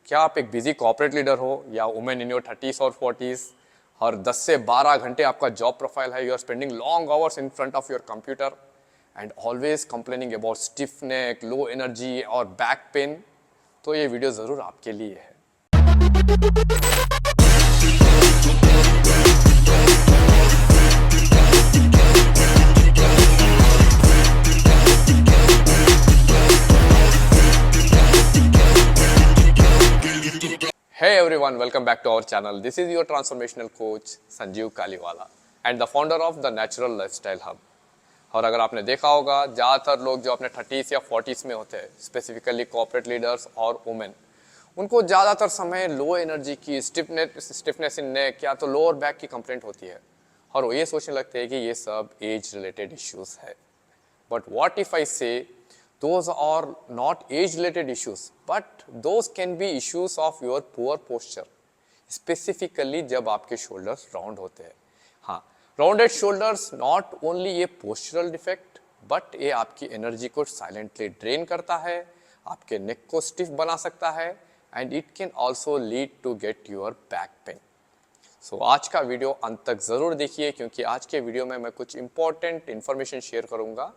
क्या आप एक बिजी कॉर्पोरेट लीडर हो या वुमेन इन योर 30s और 40s और 10 से 12 घंटे आपका जॉब प्रोफाइल है, you are spending long hours in front of your computer and always complaining about stiff neck, low energy और बैक पेन, तो ये वीडियो ज़रूर आपके लिए है। Hey everyone, welcome back to our channel. This is your transformational coach Sanjeev Kaliwala and the founder of the Natural Lifestyle Hub. और अगर आपने देखा होगा, ज़्यादातर लोग जो अपने 30s या 40s में होते हैं, स्पेसिफिकली कॉर्पोरेट लीडर्स और वुमेन, उनको ज़्यादातर समय लो एनर्जी की, स्टिफनेस इन नेक या तो लोअर बैक की कंप्लेंट होती है और वो ये सोचने लगते हैं कि ये सब एज रिलेटेड इश्यूज है। बट व्हाट इफ आई से those are not age related issues, but those can be issues of your poor posture, specifically जब आपके shoulders round होते हैं। हाँ, rounded shoulders not only ये postural defect, but ये आपकी energy को silently drain करता है, आपके neck को stiff बना सकता है and it can also lead to get your back pain. So आज का वीडियो अंत तक ज़रूर देखिए, क्योंकि आज के वीडियो में मैं कुछ important information शेयर करूँगा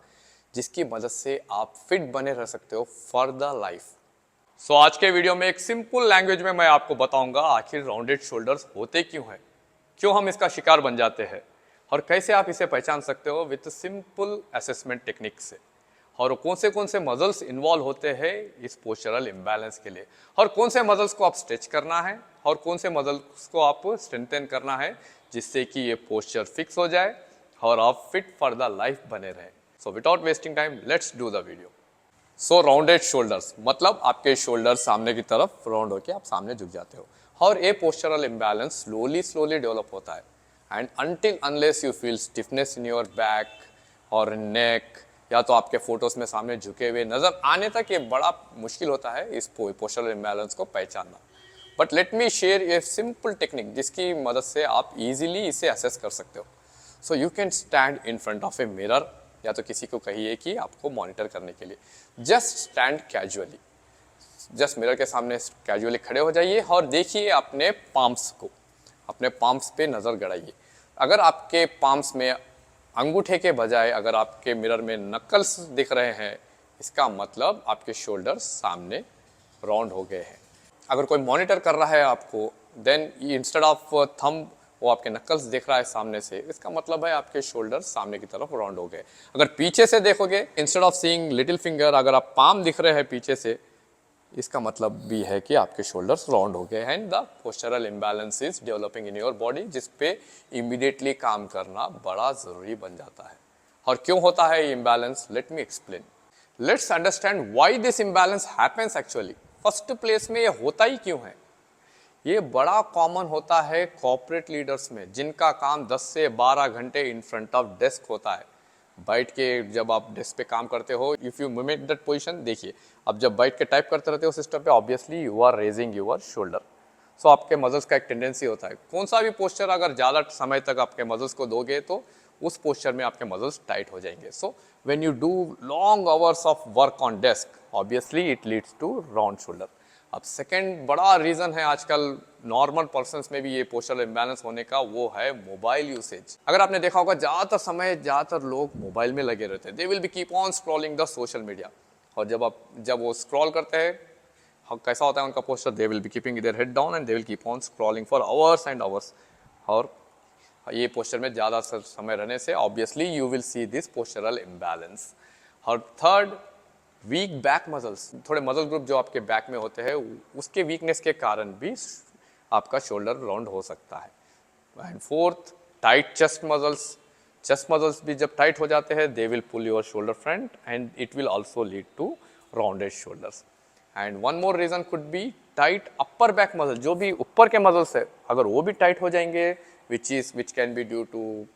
जिसकी मदद से आप फिट बने रह सकते हो फॉर द लाइफ। सो आज के वीडियो में एक सिंपल लैंग्वेज में मैं आपको बताऊंगा आखिर राउंडेड शोल्डर्स होते क्यों हैं, क्यों हम इसका शिकार बन जाते हैं और कैसे आप इसे पहचान सकते हो विद सिंपल असेसमेंट टेक्निक से, और कौन से मसल्स इन्वॉल्व होते हैं इस पोस्चरल इम्बैलेंस के लिए, और कौन से मसल्स को आप स्ट्रेच करना है और कौन से मसल्स को आप स्ट्रेंथन करना है जिससे कि ये पोस्चर फिक्स हो जाए और आप फिट फॉर द लाइफ बने रहे। So without wasting time, let's do the video. So rounded shoulders मतलब आपके shoulders सामने की तरफ राउंड होके आप सामने झुक जाते हो और ये postural imbalance slowly develop होता है and until unless you feel stiffness in your back or neck या तो आपके फोटोज में सामने झुके हुए नजर आने तक ये बड़ा मुश्किल होता है इस postural imbalance को पहचानना। But let me share a simple technique जिसकी मदद से आप easily इसे assess कर सकते हो। So you can stand in front of a mirror या तो किसी को कहिए कि आपको मॉनिटर करने के लिए just stand casually, just mirror के सामने कैजुअली खड़े हो जाइए और देखिए अपने पाम्स को, अपने पाम्स पे नज़र गड़ाइए। अगर आपके पाम्स में अंगूठे के बजाय अगर आपके मिरर में नकल्स दिख रहे हैं, इसका मतलब आपके शोल्डर्स सामने राउंड हो गए हैं। अगर कोई मॉनिटर कर रहा है आपको, देन इंस्टेड ऑफ थंब वो आपके नकल्स दिख रहा है सामने से, इसका मतलब है आपके शोल्डर सामने की तरफ राउंड हो गए। अगर पीछे से देखोगे, instead of seeing little finger, अगर आप पाम दिख रहे हैं पीछे से, इसका मतलब भी है कि आपके शोल्डर्स राउंड हो गए and the postural imbalance is developing in your body, जिस पे इमीडिएटली काम करना बड़ा ज़रूरी बन जाता है। और क्यों होता है ये imbalance, let me explain. Let's understand why this imbalance happens actually. First place में ये होता ही क्यों है? ये बड़ा कॉमन होता है कॉर्पोरेट लीडर्स में, जिनका काम 10 से 12 घंटे इन फ्रंट ऑफ डेस्क होता है। बैठ के जब आप डेस्क पे काम करते हो, if you mimic that position, देखिए अब जब बैठ के टाइप करते रहते हो सिस्टम पे, obviously you are raising your shoulder. So आपके मसल्स का एक टेंडेंसी होता है, कौन सा भी पोस्चर अगर ज़्यादा समय तक आपके मसल्स को दोगे तो उस पोस्चर में आपके मसल्स टाइट हो जाएंगे। So when you do long hours of work on desk, obviously it leads to round shoulder. अब सेकंड बड़ा रीज़न है आजकल नॉर्मल पर्सन्स में भी ये पोस्चरल इम्बैलेंस होने का, वो है मोबाइल यूसेज। अगर आपने देखा होगा ज़्यादातर लोग मोबाइल में लगे रहते हैं, they will be keep on scrolling the social media. और जब वो स्क्रॉल करते हैं, कैसा होता है उनका posture, they will be keeping their head down and they will keep on scrolling for hours and hours. और ये पोस्चर में ज़्यादा समय रहने से obviously you will see this postural imbalance. और थर्ड, वीक बैक मसल्स, थोड़े मसल ग्रुप जो आपके बैक में होते हैं उसके वीकनेस के कारण भी आपका शोल्डर राउंड हो सकता है। And fourth, tight chest muscles भी जब टाइट हो जाते हैं, they will pull your shoulder front and it will also lead to rounded shoulders. And one more reason could be tight upper back muscle, जो भी ऊपर के मसल्स है अगर वो भी टाइट हो जाएंगे, which can be due to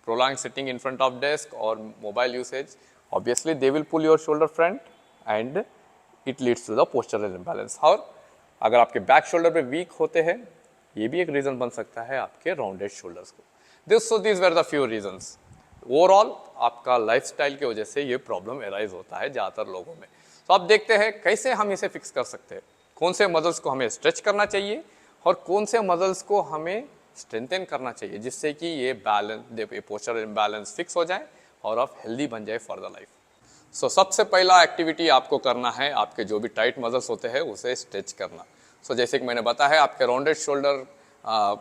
prolong sitting in front of desk और mobile usage, obviously they will pull your shoulder front and it leads to the postural imbalance. और अगर आपके बैक शोल्डर पे वीक होते हैं, ये भी एक रीज़न बन सकता है आपके राउंडेड शोल्डर्स को। This were the few reasons. Overall आपका लाइफस्टाइल की वजह से ये प्रॉब्लम एराइज होता है ज़्यादातर लोगों में। तो अब देखते हैं कैसे हम इसे फिक्स कर सकते हैं, कौन से मसल्स को हमें स्ट्रेच करना चाहिए और कौन से मसल्स को हमें स्ट्रेंथन करना चाहिए, जिससे कि ये बैलेंस पोस्चर इम्बैलेंस फिक्स हो जाए और आप हेल्दी बन जाए फॉर द लाइफ। सो सबसे पहला एक्टिविटी आपको करना है, आपके जो भी टाइट मसल्स होते हैं उसे स्ट्रेच करना। सो जैसे कि मैंने बताया है, आपके राउंडेड शोल्डर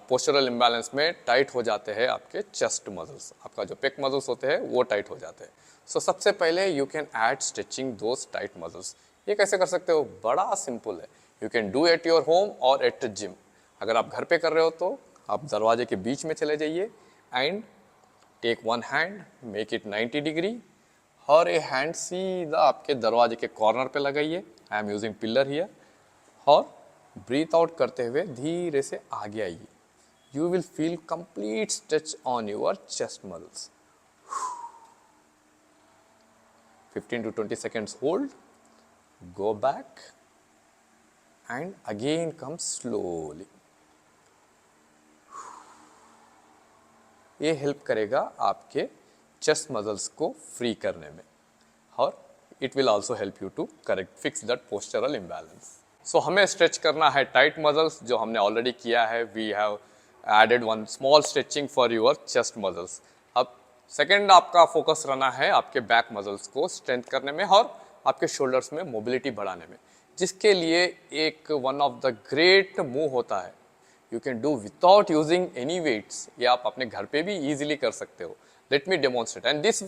पोस्चरल इम्बैलेंस में टाइट हो जाते हैं आपके चेस्ट मसल्स, आपका जो पेक मसल्स होते हैं वो टाइट हो जाते हैं। सो सबसे पहले you can add stretching those tight muscles. ये कैसे कर सकते हो? बड़ा सिंपल है। You can do at your home और एट जिम। अगर आप घर पे कर रहे हो तो आप दरवाजे के बीच में चले जाइए and take one hand, make it 90 degree और ये हैंड सीधा आपके दरवाजे के कॉर्नर पे लगाइए। I am using pillar here. और ब्रीथ आउट करते हुए धीरे से आगे आइए। You will feel complete stretch on your chest muscles. 15 to 20 seconds hold, go back and again come slowly. ये हेल्प करेगा आपके चेस्ट मसल्स को फ्री करने में और it will also help you to correct fix that postural imbalance. So हमें stretch करना है टाइट मसल्स, जो हमने ऑलरेडी किया है। We have added one small stretching for your chest muscles. अब सेकेंड आपका फोकस रहना है आपके बैक मसल्स को स्ट्रेंथ करने में और आपके शोल्डर्स में मोबिलिटी बढ़ाने में, जिसके लिए एक one of the great move होता है, you can do without using any weights. ये आप अपने घर पे भी इजीली कर सकते हो। Let me demonstrate and this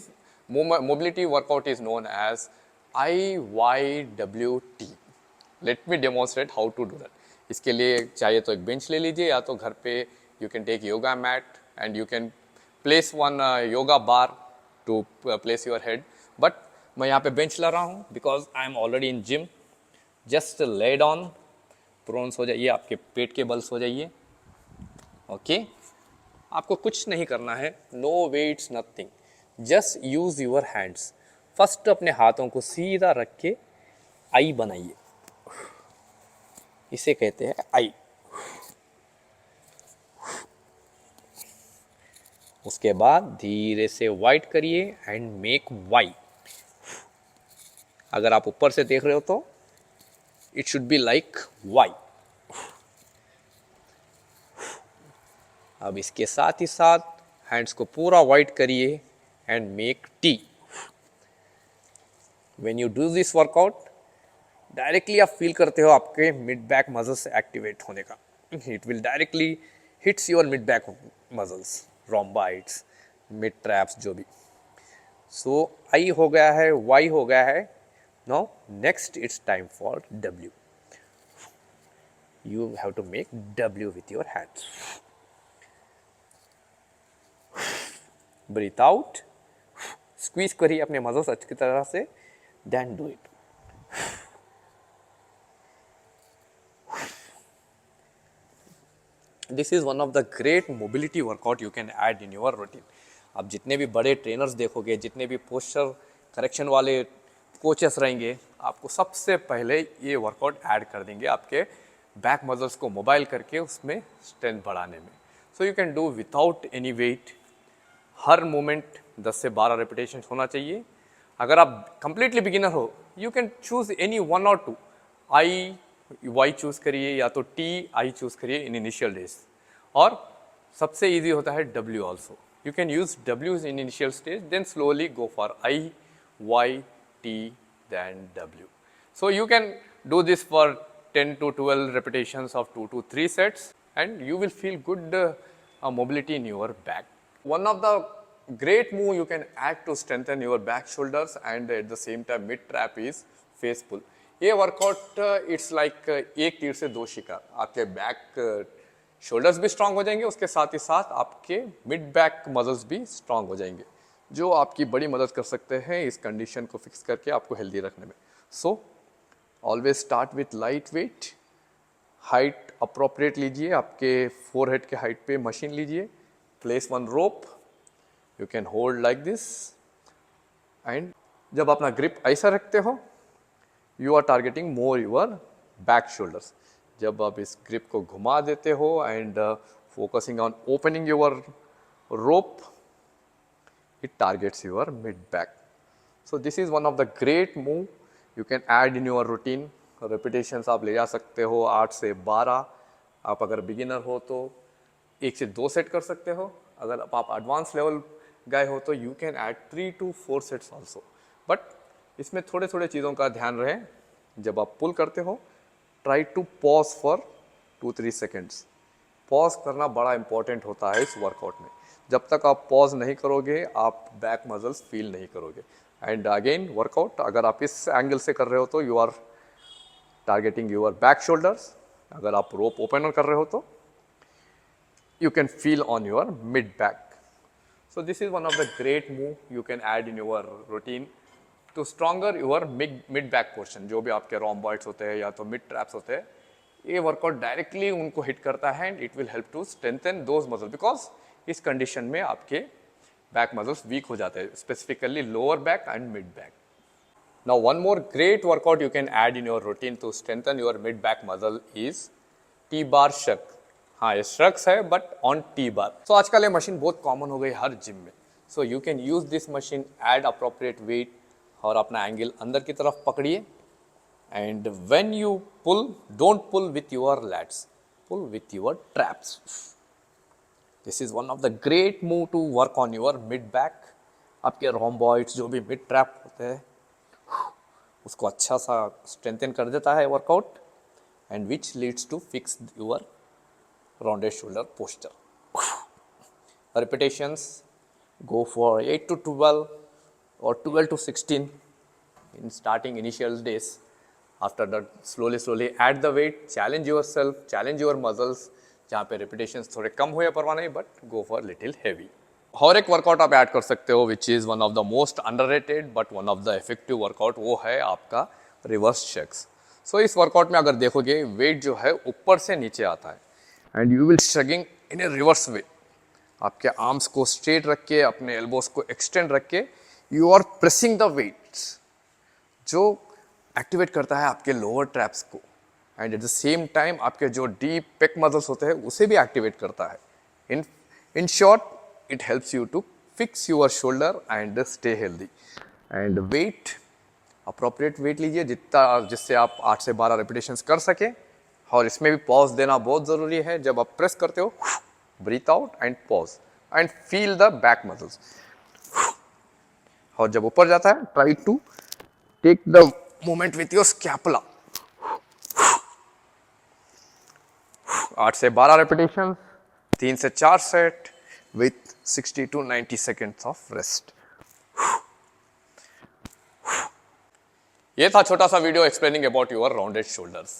mobility workout is known as IYWT। Let me demonstrate how to do that. इसके लिए चाहिए तो एक बेंच ले लीजिए, या तो घर पे you can take yoga mat and you can place one yoga bar to place your head. But मैं यहाँ पे बेंच ला रहा हूँ because I am already in gym. Just laid on, prone हो जाइए, आपके पेट के बल्स हो जाइए। ओके, आपको कुछ नहीं करना है, no weights nothing, just use your hands. First अपने हाथों को सीधा रख के आई बनाइए, इसे कहते हैं आई। उसके बाद धीरे से वाइट करिए एंड मेक वाई। अगर आप ऊपर से देख रहे हो तो it should be like why. अब इसके साथ ही साथ हैंड्स को पूरा वाइट करिए and make T. When you do this workout, directly आप फील करते हो आपके मिड बैक मसल्स एक्टिवेट होने का। It will directly hits your mid back muscles, rhomboids, mid traps, जो भी। सो आई हो गया है, वाई हो गया है। Now next it's time for W. You have to make W with your hands. Breathe out, squeeze करिए अपने मसल्स अच्छी तरह से, then do it. This is one of the great mobility workout you can add in your routine. आप जितने भी बड़े trainers देखोगे, जितने भी पोस्चर करेक्शन वाले कोचेस रहेंगे, आपको सबसे पहले ये वर्कआउट ऐड कर देंगे आपके बैक मसल्स को मोबाइल करके उसमें स्ट्रेंथ बढ़ाने में। So you can do without any weight. हर मोमेंट 10 से 12 रेपिटेशन होना चाहिए। अगर आप कंप्लीटली बिगिनर हो, you can choose any one और टू। आई वाई चूज करिए या तो टी आई चूज करिए इन इनिशियल डेज। और सबसे इजी होता है W also. You can use W in initial stage, then slowly go for I Y T then W. So you can do this for 10 to 12 repetitions of 2 to 3 sets and you will feel good mobility in your back. One of the great move you can add to strengthen your back shoulders and at the same time mid trap is face pull. ये workout it's like एक तीर से दो शिकार। आपके back shoulders भी strong हो जाएंगे, उसके साथ ही साथ आपके मिड बैक मसल्स भी स्ट्रांग हो जाएंगे, जो आपकी बड़ी मदद कर सकते हैं इस कंडीशन को फिक्स करके आपको हेल्दी रखने में। So always start with light weight. Height appropriate लीजिए, आपके फोरहेड के हाइट पे मशीन लीजिए। Place one rope, you can hold like this and जब अपना ग्रिप ऐसा रखते हो, you are targeting more your back shoulders. जब आप इस ग्रिप को घुमा देते हो and focusing on opening your rope, it targets your mid back. So this is one of the great move you can add in your routine repetitions आप ले जा सकते हो 8 से 12। आप अगर बिगिनर हो तो 1 से 2 सेट कर सकते हो। अगर आप एडवांस लेवल गए हो तो you can add 3 to 4 sets also. But इसमें थोड़े थोड़े चीज़ों का ध्यान रहे। जब आप पुल करते हो try to pause for 2-3 seconds. Pause करना बड़ा इंपॉर्टेंट होता है इस वर्कआउट में। जब तक आप पॉज नहीं करोगे आप बैक मसल्स फील नहीं करोगे। एंड अगेन वर्कआउट अगर आप इस एंगल से कर रहे हो तो you are targeting your back shoulders. अगर आप रोप ओपनर कर रहे हो तो you can feel on your mid back. So this is one of the great move you can add in your routine to stronger your mid back portion. जो भी आपके rhomboids होते हैं या तो mid traps होते हैं, ये वर्कआउट डायरेक्टली उनको हिट करता है and it will help to strengthen those muscle, because इस कंडीशन में आपके बैक मसल्स वीक हो जाते हैं, specifically lower back and mid back. Now one more great workout you can add in your routine to strengthen your mid back muscle is T-bar shrug. हाँ ये shrugs है but on T-bar. So आजकल ये machine बहुत common हो गई हर gym में. So you can use this machine, add appropriate weight और अपना एंगल अंदर की तरफ पकड़िए. And when you pull, don't pull with your lats, pull with your traps. This is one of the great move to work on your mid back. आपके rhomboids जो भी mid trap होते हैं उसको अच्छा सा स्ट्रेंथन कर देता है workout, and which leads to fix your rounded shoulder posture. Repetitions go for 8 to 12 or 12 to 16 in starting initial days. After that slowly add the weight, challenge yourself, challenge your muscles. जहाँ पे repetitions थोड़े कम हुए परवाह नहीं, but go for little heavy. और एक workout आप add कर सकते हो which is one of the most underrated but one of the effective workout, वो है आपका रिवर्स शग्स. सो इस वर्कआउट में अगर देखोगे वेट जो है ऊपर से नीचे आता है and you will shrugging in a reverse way. आपके आर्म्स को स्ट्रेट रख के, अपने एल्बोस को एक्सटेंड रख के you are pressing the weights, जो एक्टिवेट करता है आपके लोअर ट्रैप्स को, and at the same time आपके जो डीप पेक मसल्स होते हैं उसे भी एक्टिवेट करता है. In short it helps you to fix your shoulder and stay healthy. And weight, appropriate weight लीजिए जिससे आप 8 से 12 रेपिटेशंस कर सके. और इसमें भी पॉज देना बहुत ज़रूरी है. जब आप प्रेस करते हो breathe out and pause and feel the back muscles. और जब ऊपर जाता है try to take the movement with your scapula. 8 से 12 रेपिटेशन, 3 से 4 set with 60 to 90 seconds of rest. ये था छोटा सा video explaining about your rounded shoulders.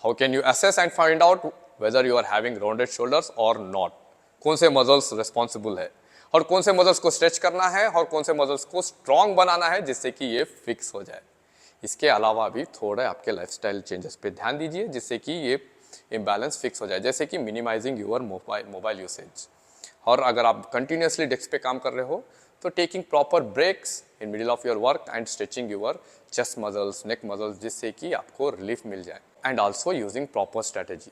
How can you assess and find out whether you are having rounded shoulders or not? कौन से muscles responsible है और कौन से मसल्स को स्ट्रेच करना है और कौन से मसल्स को स्ट्रॉन्ग बनाना है जिससे कि ये फिक्स हो जाए. इसके अलावा भी थोड़े आपके लाइफस्टाइल चेंजेस पे ध्यान दीजिए जिससे कि ये इम्बैलेंस फिक्स हो जाए, जैसे कि मिनिमाइजिंग योर मोबाइल यूसेज. और अगर आप कंटिन्यूसली डेस्क पे काम कर रहे हो तो taking proper breaks in middle of your work and stretching your chest muscles, neck muscles, जिससे कि आपको रिलीफ मिल जाए. And also using proper strategy.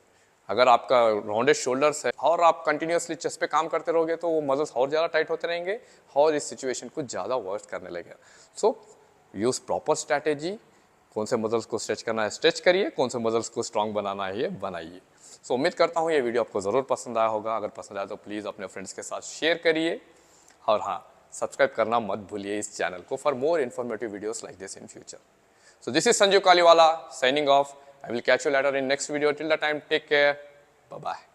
अगर आपका राउंडेड शोल्डर्स है और आप कंटिन्यूसली चेस्ट पे काम करते रहोगे तो वो मसल्स और ज़्यादा टाइट होते रहेंगे और इस सिचुएशन को ज़्यादा वर्स करने लगेगा. So use proper strategy. कौन से मसल्स को स्ट्रेच करना है स्ट्रेच करिए, कौन से मसल्स को स्ट्रॉन्ग बनाना है ये बनाइए. सो उम्मीद करता हूँ ये वीडियो आपको ज़रूर पसंद आया होगा. अगर पसंद आया तो प्लीज़ अपने फ्रेंड्स के साथ शेयर करिए और हाँ, सब्सक्राइब करना मत भूलिए इस चैनल को for more informative videos like this in future. So this is Sanjeev Kaliwala signing off. I will catch you later in next video. Till the time take care. Bye bye.